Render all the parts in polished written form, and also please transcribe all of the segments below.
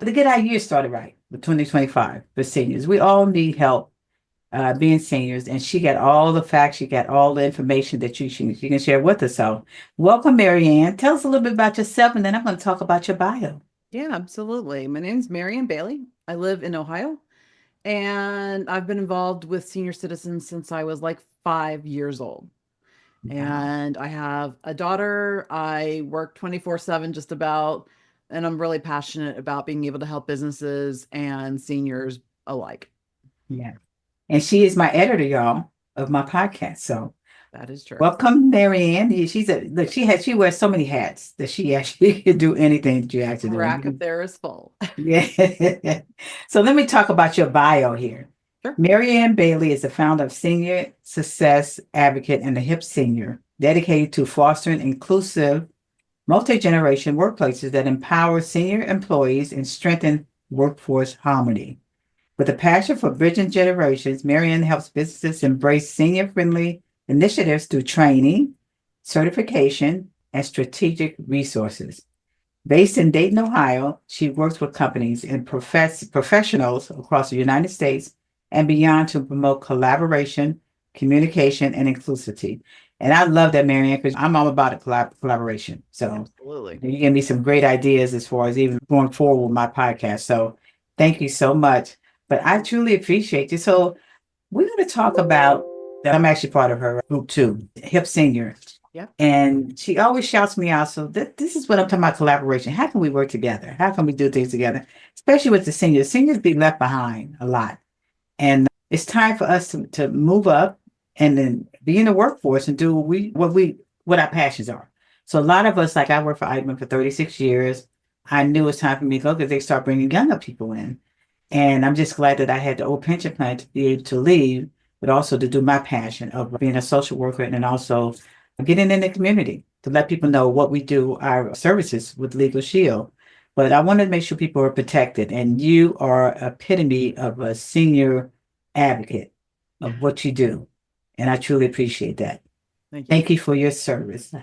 to get our year started right with 2025 for seniors. We all need help being seniors, and she got all the facts, she got all the information that she can share with us. So, welcome, Marianne. Tell us a little bit about yourself, and then I'm going to talk about your bio. Yeah, absolutely. My name's Marianne Bailey. I live in Ohio and I've been involved with senior citizens since I was like 5 years old. Wow. And I have a daughter. I work 24/7 just about, and I'm really passionate about being able to help businesses and seniors alike. Yeah. And she is my editor, y'all, of my podcast. So, That is true. welcome, Marianne. She's a look. She wears so many hats that she actually can do anything that you ask to Rack up do. there is full. Yeah. So let me talk about your bio here. Sure. Marianne Bailey is the founder of Senior Success Advocate and the HIP Senior, dedicated to fostering inclusive, multi-generation workplaces that empower senior employees and strengthen workforce harmony. With a passion for bridging generations, Marianne helps businesses embrace senior-friendly initiatives through training, certification, and strategic resources. Based in Dayton, Ohio, she works with companies and professionals across the United States and beyond to promote collaboration, communication, and inclusivity. And I love that, Marianne, because I'm all about collaboration. So Absolutely. you give me some great ideas as far as even going forward with my podcast. So thank you so much. But I truly appreciate you. So we're going to talk about that. I'm actually part of her group too, Hip Senior. Yeah. And she always shouts me out. So this is what I'm talking about collaboration. How can we work together? How can we do things together? Especially with the seniors. Seniors be left behind a lot. And it's time for us to move up and then be in the workforce and do what our passions are. So a lot of us, like I worked for Eichmann for 36 years. I knew it was time for me to go because they start bringing younger people in. And I'm just glad that I had the old pension plan to be able to leave, but also to do my passion of being a social worker and also getting in the community to let people know what we do, our services with Legal Shield. But I want to make sure people are protected, and you are epitome of a senior advocate of what you do, and I truly appreciate that. Thank you. Thank you for your service.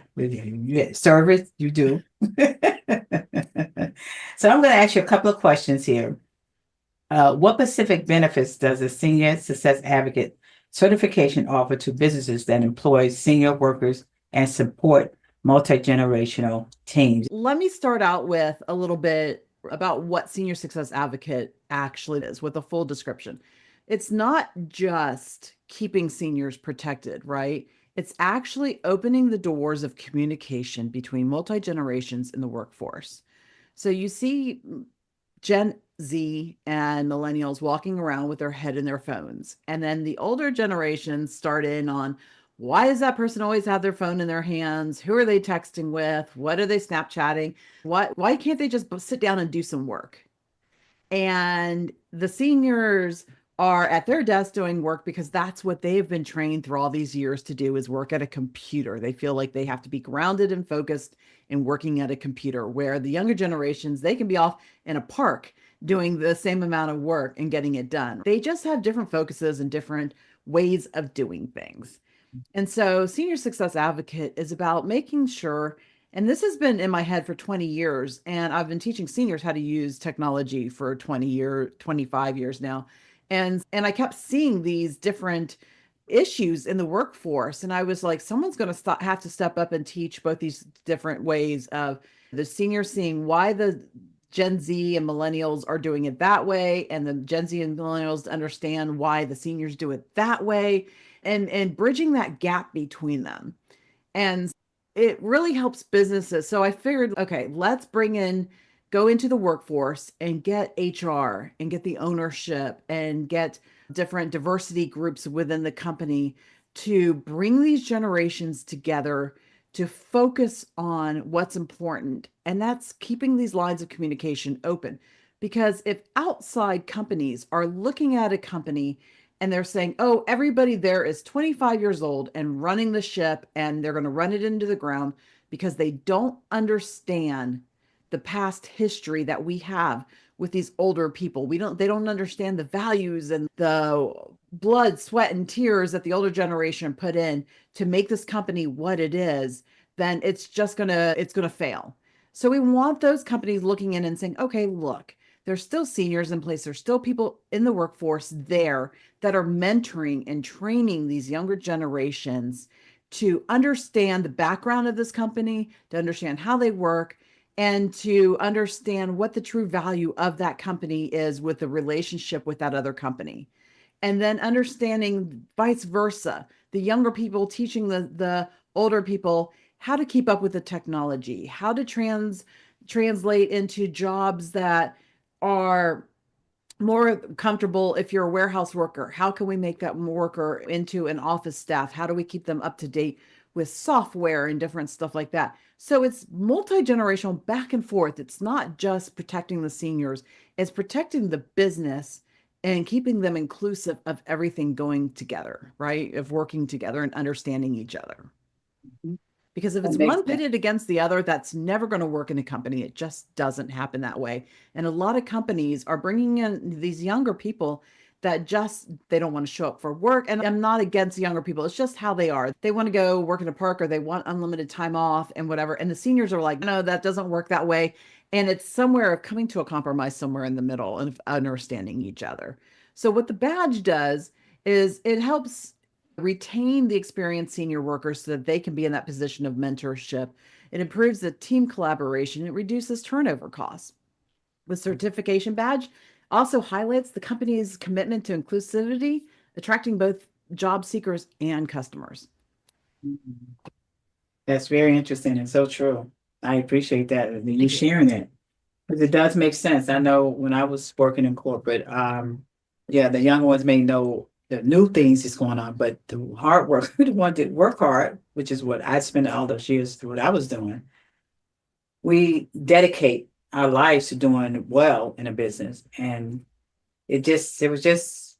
Service you do. So I'm going to ask you a couple of questions here. What specific benefits does a senior success advocate certification offer to businesses that employ senior workers and support multi-generational teams? Let me start out with a little bit about what Senior Success Advocate actually is with a full description. It's not just keeping seniors protected, right? It's actually opening the doors of communication between multi generations in the workforce. So you see Gen Z and millennials walking around with their head in their phones. And then the older generations start in on why does that person always have their phone in their hands? Who are they texting with? What are they Snapchatting? Why can't they just sit down and do some work? And the seniors are at their desk doing work because that's what they've been trained through all these years to do is work at a computer. They feel like they have to be grounded and focused in working at a computer, where the younger generations, they can be off in a park doing the same amount of work and getting it done. They just have different focuses and different ways of doing things. And so Senior Success Advocate is about making sure, and this has been in my head for 20 years, and I've been teaching seniors how to use technology for 25 years now. And I kept seeing these different issues in the workforce, and I was like, someone's going to have to step up and teach both these different ways of the seniors seeing why the Gen Z and millennials are doing it that way, and the Gen Z and millennials understand why the seniors do it that way, and bridging that gap between them. And it really helps businesses. So I figured, okay, let's go into the workforce and get HR and get the ownership and get different diversity groups within the company to bring these generations together to focus on what's important. And that's keeping these lines of communication open. Because if outside companies are looking at a company and they're saying, oh, everybody there is 25 years old and running the ship and they're going to run it into the ground because they don't understand the past history that we have with these older people. They don't understand the values and the blood, sweat, and tears that the older generation put in to make this company what it is, then it's gonna fail. So we want those companies looking in and saying, okay, look, There's still seniors in place. There's still people in the workforce there that are mentoring and training these younger generations to understand the background of this company, to understand how they work, and to understand what the true value of that company is with the relationship with that other company. And then understanding vice versa, the younger people teaching the older people how to keep up with the technology, how to translate into jobs that are more comfortable. If you're a warehouse worker, how can we make that worker into an office staff? How do we keep them up to date with software and different stuff like that? So it's multi-generational back and forth. It's not just protecting the seniors, it's protecting the business and keeping them inclusive of everything going together, right? Of working together and understanding each other. Mhm. Because if That it's makes one sense. pitted against the other, that's never going to work in a company. It just doesn't happen that way. And a lot of companies are bringing in these younger people that just they don't want to show up for work. And I'm not against younger people. It's just how they are. They want to go work in a park or they want unlimited time off and whatever. And the seniors are like, no, that doesn't work that way. And it's somewhere of coming to a compromise somewhere in the middle and understanding each other. So what the badge does is it helps retain the experienced senior workers so that they can be in that position of mentorship. It improves the team collaboration. It reduces turnover costs. The certification badge also highlights the company's commitment to inclusivity, attracting both job seekers and customers. Mhm. That's very interesting and so true. I appreciate that, you sharing it. Because it does make sense. I know when I was working in corporate, yeah, the younger ones may know the new things that's going on, but the hard work, the one that work hard, which is what I spent all those years through what I was doing, we dedicate our lives to doing well in a business. And it was just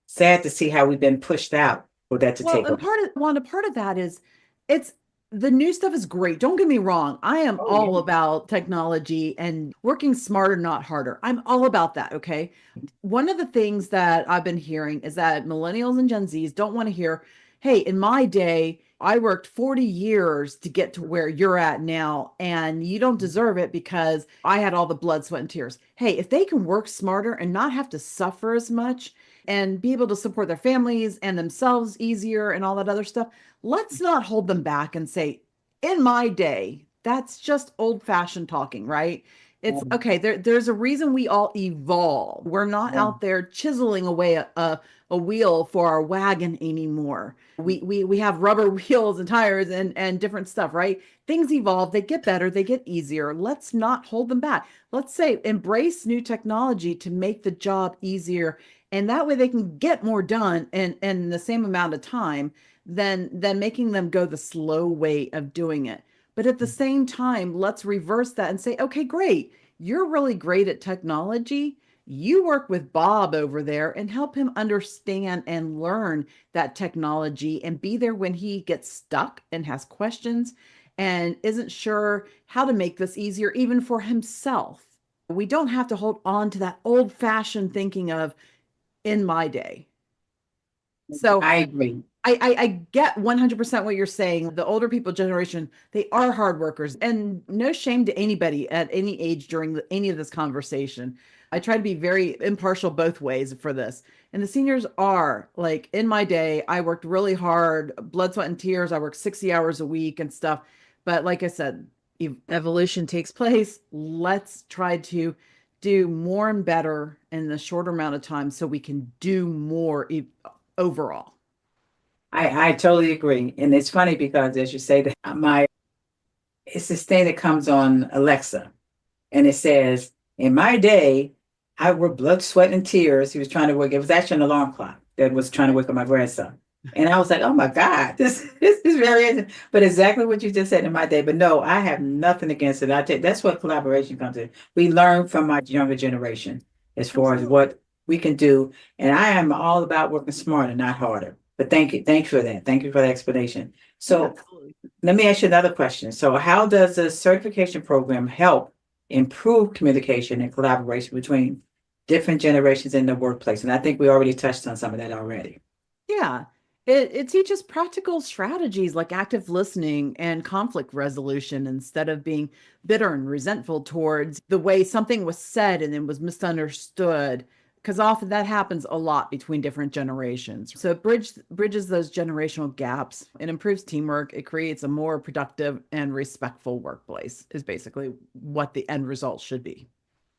sad to see how we've been pushed out for that to Well, take and over. part of Wanda, part of that is it's the new stuff is great. Don't get me wrong. I am Oh, all yeah. about technology and working smarter, not harder. I'm all about that. Okay. One of the things that I've been hearing is that millennials and Gen Zs don't want to hear, hey, in my day, I worked 40 years to get to where you're at now, and you don't deserve it because I had all the blood, sweat, and tears. Hey, if they can work smarter and not have to suffer as much and be able to support their families and themselves easier and all that other stuff, let's not hold them back and say, in my day, that's just old fashioned talking, right? It's Um, okay. There's a reason we all evolve. We're not yeah. out there chiseling away a wheel for our wagon anymore. We have rubber wheels and tires and different stuff, right? Things evolve, they get better, they get easier. Let's not hold them back. Let's say embrace new technology to make the job easier, and that way they can get more done in the same amount of time than making them go the slow way of doing it. But at the same time, let's reverse that and say, okay, great. You're really great at technology. You work with Bob over there and help him understand and learn that technology and be there when he gets stuck and has questions and isn't sure how to make this easier, even for himself. We don't have to hold on to that old fashioned thinking of in my day. So I agree. I get 100% what you're saying. The older people generation, they are hard workers, and no shame to anybody at any age during any of this conversation. I try to be very impartial both ways for this. And the seniors are like, in my day, I worked really hard, blood, sweat, and tears. I worked 60 hours a week and stuff. But like I said, evolution takes place. Let's try to do more and better in a shorter amount of time so we can do more overall. I totally agree. And it's funny because as you say that it's this thing that comes on Alexa and it says, in my day, I worked blood, sweat, and tears. He was trying to wake, it was actually an alarm clock that was trying to wake up my grandson. And I was like, oh my God, this is very interesting. But exactly what you just said in my day. But no, I have nothing against it. That's what collaboration comes in. We learn from our younger generation as far as Absolutely. what we can do. And I am all about working smarter, not harder. But thank you. Thanks for that. Thank you for the explanation. Yeah, So absolutely. let me ask you another question. So, how does the certification program help improve communication and collaboration between different generations in the workplace? And I think we already touched on some of that already. Yeah. It teaches practical strategies like active listening and conflict resolution instead of being bitter and resentful towards the way something was said and then was misunderstood. Because often that happens a lot between different generations. So it bridges those generational gaps. It improves teamwork. It creates a more productive and respectful workplace, is basically what the end result should be.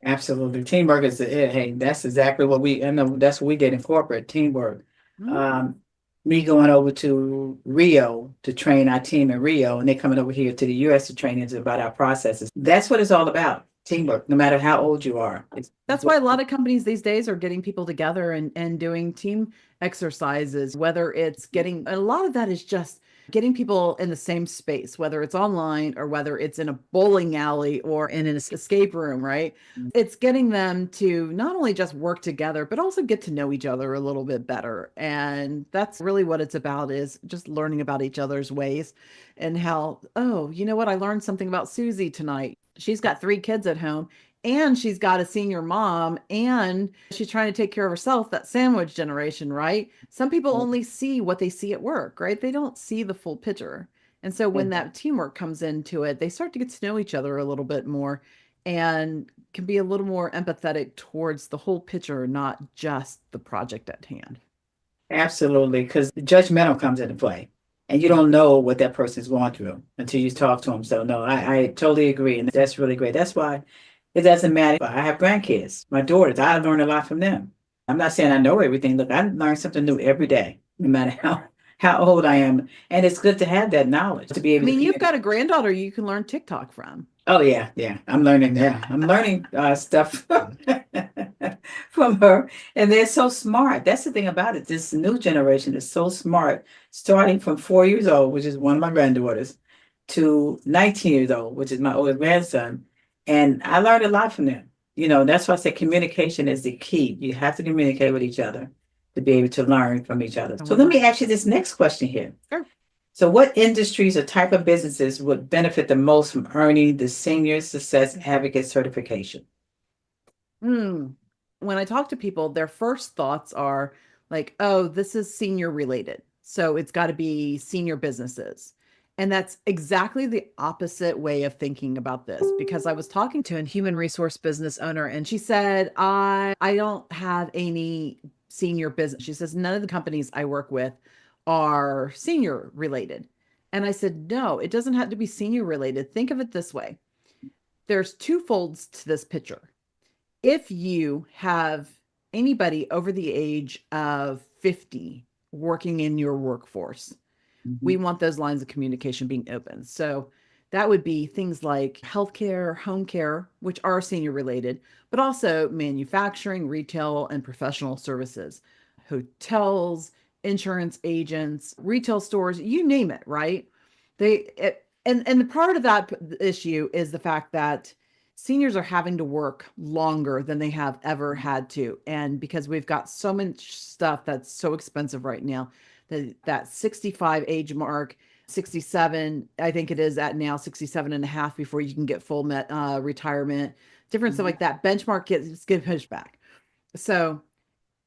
Absolutely. Teamwork is hey, that's exactly what I know that's what we did in corporate teamwork. Mhm. Um, Me going over to Rio to train our team in Rio, and they coming over here to the US to train us about our processes. That's what it's all about. Teamwork, no matter how old you are. That's why a lot of companies these days are getting people together and doing team exercises, whether it's getting a lot of that is just getting people in the same space, whether it's online or whether it's in a bowling alley or in an escape room, right? It's getting them to not only just work together, but also get to know each other a little bit better. And that's really what it's about is just learning about each other's ways and how, oh, you know what? I learned something about Susie tonight. She's got 3 kids at home and she's got a senior mom and she's trying to take care of herself, that sandwich generation, right? Some people only see what they see at work, right? They don't see the full picture. And so when that teamwork comes into it, they start to get to know each other a little bit more and can be a little more empathetic towards the whole picture, not just the project at hand. Absolutely, because the judgmental comes into play, and you don't know what that person's going through until you talk to them. So, no, I totally agree, and that's really great. That's why it doesn't matter. I have grandkids, my daughters. I learn a lot from them. I'm not saying I know everything. Look, I learn something new every day, no matter how old I am, and it's good to have that knowledge to be I able to mean, you've communicate. got a granddaughter you can learn TikTok from. Oh yeah, yeah. I'm learning. Yeah, I'm learning stuff from her, and they're so smart. That's the thing about it. This new generation is so smart. Starting from 4 years old, which is one of my granddaughters, to 19 years old, which is my oldest grandson, and I learned a lot from them. That's why I say communication is the key. You have to communicate with each other to be able to learn from each other. So let me ask you this next question here. Sure. So, what industries or type of businesses would benefit the most from earning the Senior Success Advocate certification? Hmm. When I talk to people, their first thoughts are like, oh, this is senior related. So it's got to be senior businesses. And that's exactly the opposite way of thinking about this because I was talking to a human resource business owner and she said, I don't have any senior business. She says, none of the companies I work with are senior related. And I said, no, it doesn't have to be senior related. Think of it this way. There's two folds to this picture. If you have anybody over the age of 50 working in your workforce, we Mhm. want those lines of communication being open. So that would be things like healthcare, home care, which are senior related, but also manufacturing, retail, and professional services, hotels, insurance agents, retail stores, you name it, right? And the part of that issue is the fact that seniors are having to work longer than they have ever had to. And because we've got so much stuff that's so expensive right now, that 65 age mark, 67, I think it is at now 67 and a half before you can get full retirement, different stuff Mhm. like that. Benchmark gets pushed back. So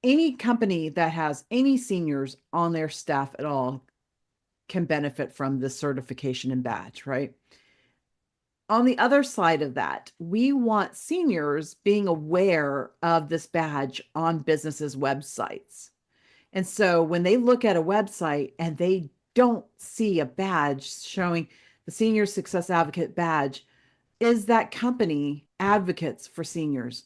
any company that has any seniors on their staff at all can benefit from this certification and badge, right? On the other side of that, we want seniors being aware of this badge on businesses' websites. And so when they look at a website and they don't see a badge showing the Senior Success Advocate badge, is that company advocates for seniors?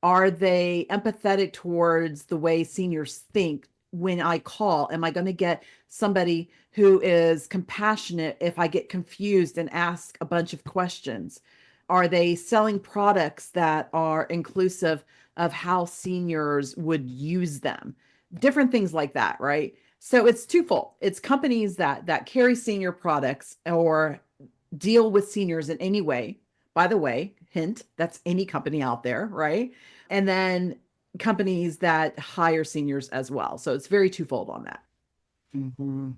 Are they empathetic towards the way seniors think when I call? Am I going to get somebody who is compassionate if I get confused and ask a bunch of questions? Are they selling products that are inclusive of how seniors would use them? Different things like that, right? So it's twofold. It's companies that carry senior products or deal with seniors in any way. By the way, hint, that's any company out there, right? And then companies that hire seniors as well. So it's very twofold on that. Mhm.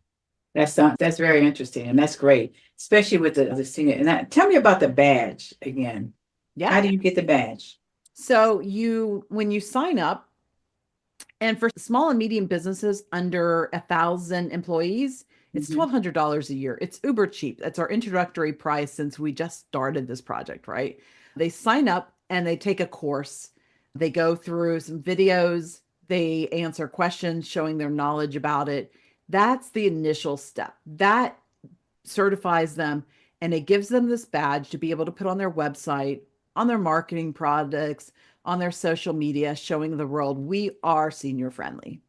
That's very interesting, and that's great, especially with the senior. And tell me about the badge again. How Yeah. do you get the badge? So when you sign up, And for small and medium businesses under 1,000 employees, it's Mhm. $1,200 a year. It's uber cheap. That's our introductory price since we just started this project, right? They sign up and they take a course. They go through some videos. They answer questions showing their knowledge about it. That's the initial step. That certifies them and it gives them this badge to be able to put on their website, on their marketing products, on their social media, showing the world we are senior friendly.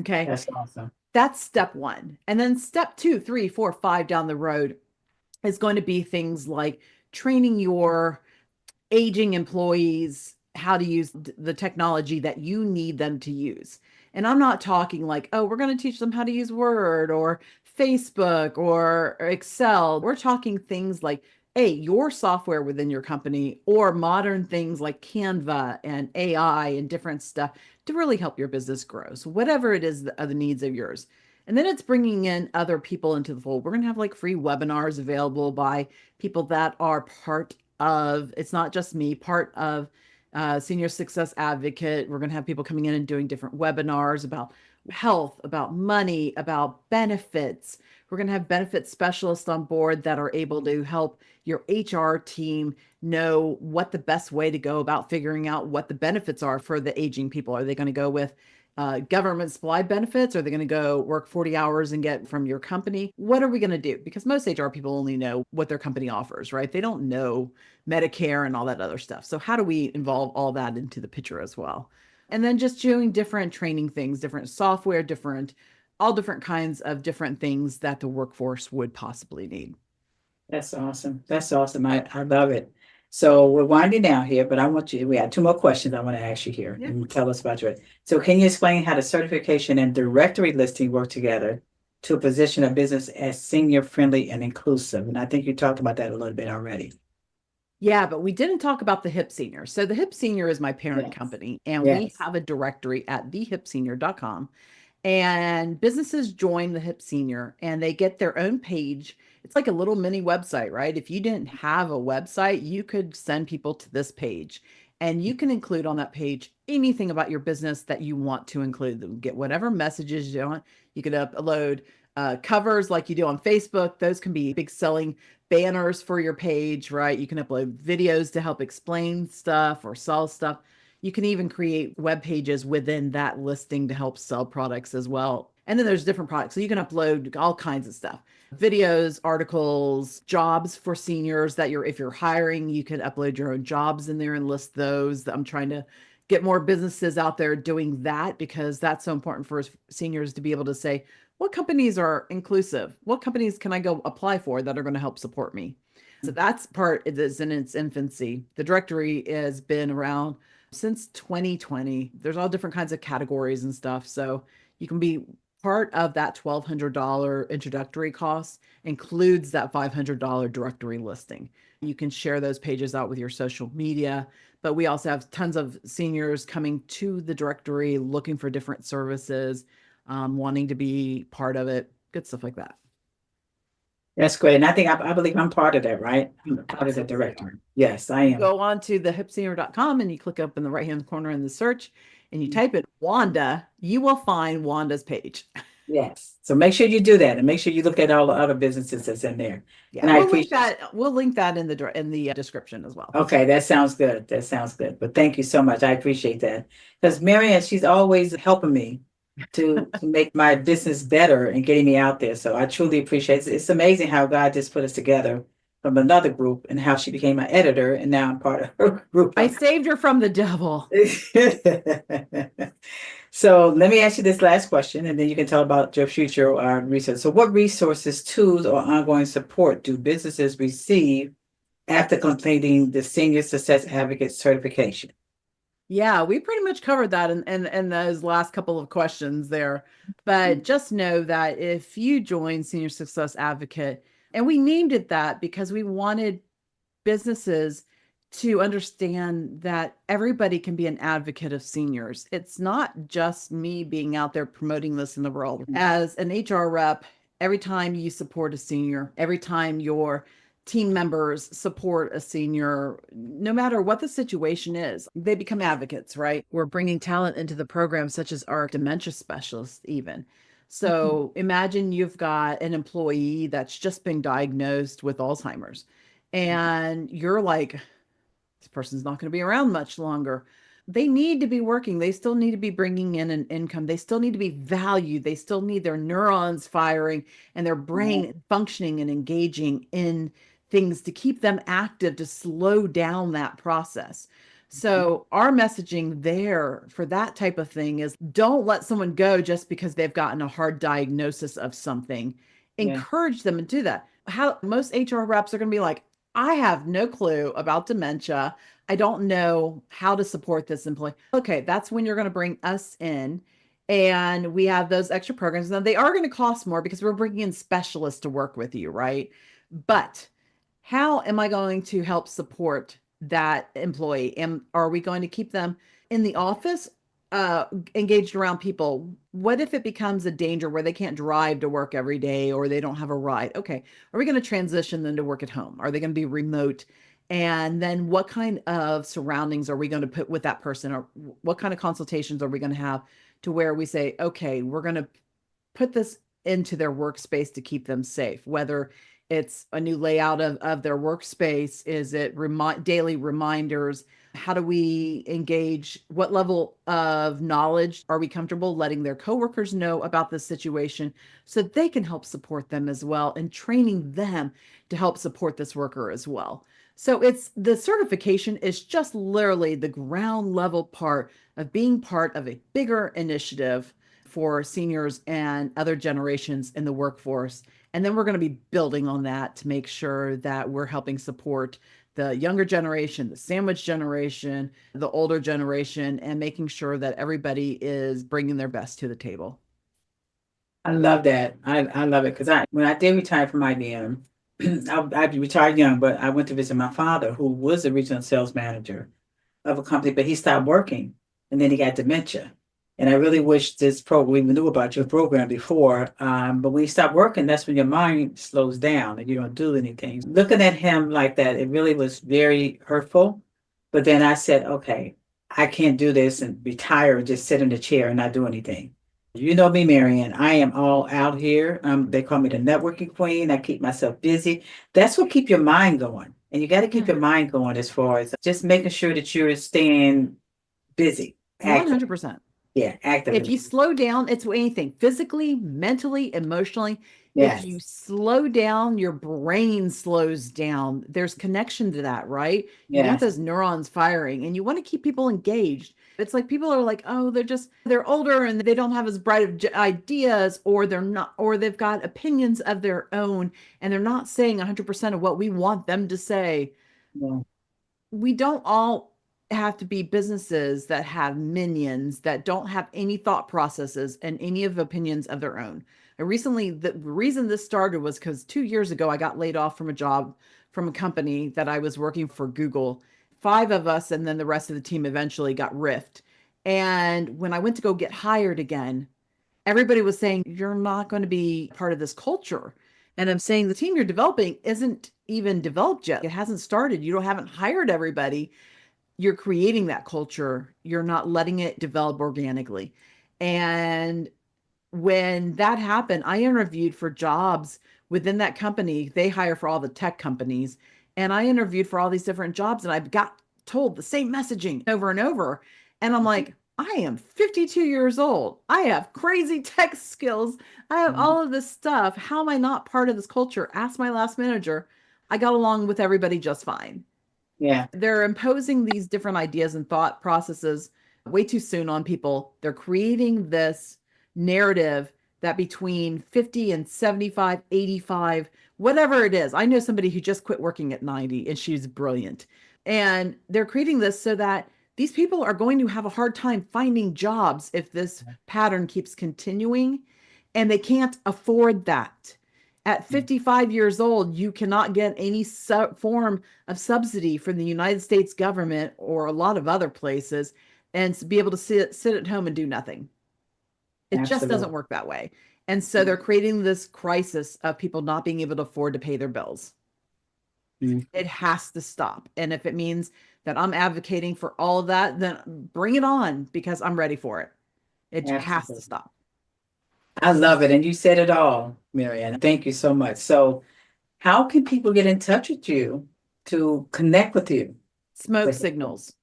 Okay. That's awesome. That's step one. And then step 2, 3, 4, 5 down the road is going to be things like training your aging employees how to use the technology that you need them to use. And I'm not talking like, oh, we're going to teach them how to use Word or Facebook or Excel. We're talking things like, hey, your software within your company or modern things like Canva and AI and different stuff to really help your business grow. So whatever it is, the needs of yours. And then it's bringing in other people into the fold. We're going to have like free webinars available by people that are part of, it's not just me, part of Senior Success Advocate. We're going to have people coming in and doing different webinars about health, about money, about benefits. We're going to have benefit specialists on board that are able to help your HR team know what the best way to go about figuring out what the benefits are for the aging people. Are they going to go with government supply benefits? Are they going to go work 40 hours and get from your company? What are we going to do? Because most HR people only know what their company offers, right? They don't know Medicare and all that other stuff. So how do we involve all that into the picture as well? And then just doing different training things, different software, all different kinds of different things that the workforce would possibly need. That's awesome. That's awesome. I love it. So we're winding down here, but I want you, we have two more questions I want to ask you here Yeah. and tell us about your. So can you explain how the certification and directory listing work together to position a business as senior friendly and inclusive? And I think you talked about that a little bit already. Yeah, but we didn't talk about the Hip Senior. So the Hip Senior is my parent Yes. company, and we Yes. have a directory at thehipsenior.com. And businesses join the Hip Senior and they get their own page. It's like a little mini website, right? If you didn't have a website, you could send people to this page and you can include on that page anything about your business that you want to include them. Get whatever messages you want. You could upload covers like you do on Facebook. Those can be big selling banners for your page, right? You can upload videos to help explain stuff or sell stuff. You can even create web pages within that listing to help sell products as well. And then there's different products. So you can upload all kinds of stuff, videos, articles, jobs for seniors that if you're hiring, you can upload your own jobs in there and list those. I'm trying to get more businesses out there doing that because that's so important for seniors to be able to say, what companies are inclusive? What companies can I go apply for that are going to help support me? So that's part is in its infancy. The directory has been around since 2020. There's all different kinds of categories and stuff. So you can be part of that $1,200 introductory cost includes that $500 directory listing. You can share those pages out with your social media, but we also have tons of seniors coming to the directory looking for different services, wanting to be part of it, good stuff like that. That's great. And I think I believe I'm part of that, right? I'm part of the directory. Yes, I You am. go on to the hipsenior.com and you click up in the right hand corner in the search and you type in Wanda, you will find Wanda's page. Yes. So make sure you do that and make sure you look at all the other businesses that's in there. Yeah, And I we'll link appreciate that. We'll link that in the description as well. Okay, that sounds good. That sounds good. But thank you so much. I appreciate that. Because Marianne, she's always helping me to make my business better and getting me out there. So I truly appreciate it. It's amazing how God just put us together from another group and how she became my editor and now I'm part of her group. I saved her from the devil. So let me ask you this last question, and then you can tell about your future research. So what resources, tools, or ongoing support do businesses receive after completing the Senior Success Advocate certification? Yeah, we pretty much covered that in those last couple of questions there. But just know that if you join Senior Success Advocate, and we named it that because we wanted businesses to understand that everybody can be an advocate of seniors. It's not just me being out there promoting this in the world. As an HR rep, every time you support a senior, every time you're team members support a senior, no matter what the situation is. They become advocates, right? We're bringing talent into the program, such as our dementia specialists, even. So imagine you've got an employee that's just been diagnosed with Alzheimer's, and you're like, this person's not going to be around much longer. They need to be working. They still need to be bringing in an income. They still need to be valued. They still need their neurons firing and their brain functioning and engaging in things to keep them active, to slow down that process. So our messaging there for that type of thing is, don't let someone go just because they've gotten a hard diagnosis of something. Yeah. Encourage them to do that. How most HR reps are going to be like, I have no clue about dementia. I don't know how to support this employee. Okay, that's when you're going to bring us in. And we have those extra programs. Now, they are going to cost more because we're bringing in specialists to work with you, right? But how am I going to help support that employee? And are we going to keep them in the office, engaged around people? What if it becomes a danger where they can't drive to work every day or they don't have a ride? Okay, are we going to transition them to work at home? Are they going to be remote? And then what kind of surroundings are we going to put with that person? Or what kind of consultations are we going to have to where we say, okay, we're going to put this into their workspace to keep them safe, whether it's a new layout of their workspace, is it daily reminders? How do we engage? What level of knowledge are we comfortable letting their coworkers know about this situation so they can help support them as well, and training them to help support this worker as well? So it's the certification is just literally the ground level part of being part of a bigger initiative for seniors and other generations in the workforce. And then we're going to be building on that to make sure that we're helping support the younger generation, the sandwich generation, the older generation, and making sure that everybody is bringing their best to the table. I love that. I love it because when I did retire from IBM, I retired young, but I went to visit my father, who was the regional sales manager of a company, but he stopped working and then he got dementia. And I really wish this program, we knew about your program before, but when you stop working, that's when your mind slows down and you don't do anything. Looking at him like that, it really was very hurtful. But then I said, okay, I can't do this and retire and just sit in the chair and not do anything. You know me, Marianne. I am all out here. They call me the networking queen. I keep myself busy. That's what keep your mind going. And you got to keep your mind going as far as just making sure that you're staying busy, active. 100%. Yeah, If you actively. slow down, it's anything physically, mentally, emotionally. If you Yes, slow down, your brain slows down. There's connection to that, right? You want yes, those neurons firing and you want to keep people engaged. It's like people are like, oh, they're older and they don't have as bright of ideas, or they're not, or they've got opinions of their own and they're not saying 100% of what we want them to say. yeah, We don't all have to be businesses that have minions that don't have any thought processes and any of opinions of their own. I recently, the reason this started was because 2 years ago, I got laid off from a job from a company that I was working for Google. Five of us, and then the rest of the team eventually got riffed. And when I went to go get hired again, everybody was saying, you're not going to be part of this culture. And I'm saying the team you're developing isn't even developed yet. It hasn't started. Haven't hired everybody. You're creating that culture. You're not letting it develop organically. And when that happened, I interviewed for jobs within that company. They hire for all the tech companies. And I interviewed for all these different jobs and I got told the same messaging over and over. And I'm like, I am 52 years old. I have crazy tech skills. I have mhm, all of this stuff. How am I not part of this culture? Ask my last manager. I got along with everybody just fine. yeah, They're imposing these different ideas and thought processes way too soon on people. They're creating this narrative that between 50 and 75, 85, whatever it is. I know somebody who just quit working at 90 and she's brilliant. And they're creating this so that these people are going to have a hard time finding jobs if this pattern keeps continuing, and they can't afford that. At 55 years old, you cannot get any form of subsidy from the United States government or a lot of other places and be able to sit at home and do nothing. It just doesn't absolutely. work that way. And so they're creating this crisis of people not being able to afford to pay their bills. Mm. It has to stop. And if it means that I'm advocating for all of that, then bring it on because I'm ready for it. It has to Absolutely. stop. I love it. And you said it all, Marianne. Thank you so much. So, how can people get in touch with you to connect with you? Smoke signals.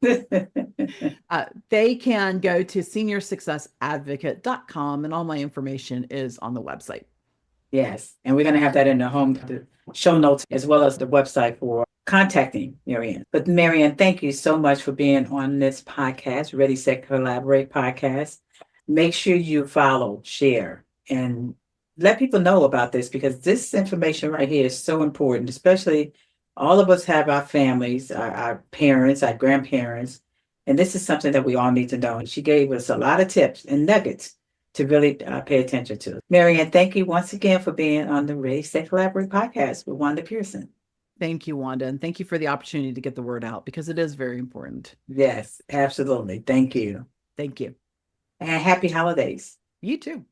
They can go to seniorsuccessadvocate.com and all my information is on the website. Yes. And we're going to have that in the show notes as well as the website for contacting Marianne. But Marianne, thank you so much for being on this podcast, Ready, Set, Collaborate podcast. Make sure you follow, share, and let people know about this because this information right here is so important, especially all of us have our families, our parents, our grandparents, and this is something that we all need to know. She gave us a lot of tips and nuggets to really pay attention to. Marianne, thank you once again for being on the Ready, Set, Collaborate podcast with Wanda Pearson. Thank you, Wanda. And thank you for the opportunity to get the word out because it is very important. Yes, absolutely. Thank you. Thank you. And happy holidays. You too.